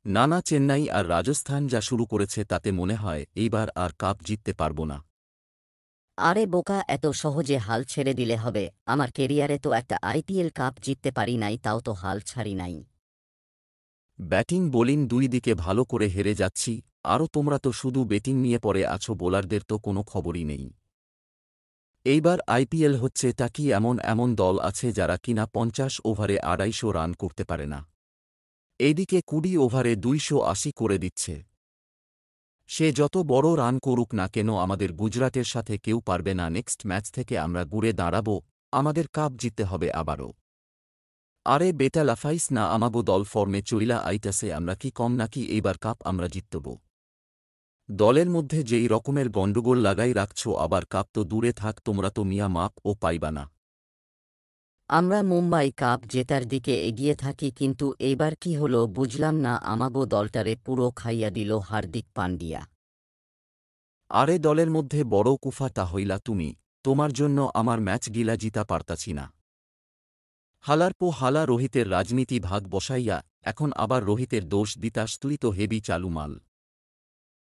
নানা চেন্নাই আর রাজস্থান যা শুরু করেছে তাতে মনে হয় এইবার আর কাপ জিততে পারব না। আরে বোকা, এত সহজে হাল ছেড়ে দিলে হবে? আমার কেরিয়ারে তো একটা আইপিএল কাপ জিততে পারি নাই, তাও তো হাল ছাড়ি নাই। ব্যাটিং বোলিং দুই দিকে ভালো করে হেরে যাচ্ছি, আরও তোমরা তো শুধু ব্যাটিং নিয়ে পড়ে আছো, বোলারদের তো কোনো খবরই নেই। এইবার আইপিএল হচ্ছে তা কি এমন এমন দল আছে যারা কিনা ৫০ ওভারে ২৫০ রান করতে পারে না। এইদিকে ২০ ওভারে ২৮০ করে দিচ্ছে। সে যত বড় রান করুক না কেন আমাদের গুজরাটের সাথে কেউ পারবে না। নেক্সট ম্যাচ থেকে আমরা ঘুরে দাঁড়াব, আমাদের কাপ জিততে হবে আবারও। আরে বেটা লাফাইস না, আমাগো দল ফর্মে চইলা আইতাছে, আমরা কি কম নাকি? এইবার কাপ আমরা জিতব। দলের মধ্যে যেই রকমের গণ্ডগোল লাগাই রাখছ, আবার কাপ তো দূরে থাক, তোমরা তো মিয়া মাপ ও পাইবা না। আমরা মুম্বাই কাপ জেতার দিকে এগিয়ে থাকি, কিন্তু এইবার কি হলো বুঝলাম না, আমাগো দলটারে পুরো খাইয়া দিল হার্দিক পান্ডিয়া। আরে দলের মধ্যে বড় কুফা তা হইলা তুমি, তোমার জন্য আমার ম্যাচ গিলা জিতা পারতাছি না। হালার পো হালা রোহিতের রাজনীতি ভাগ বসাইয়া এখন আবার রোহিতের দোষ দিতাস, তুই তো হেবি চালু মাল।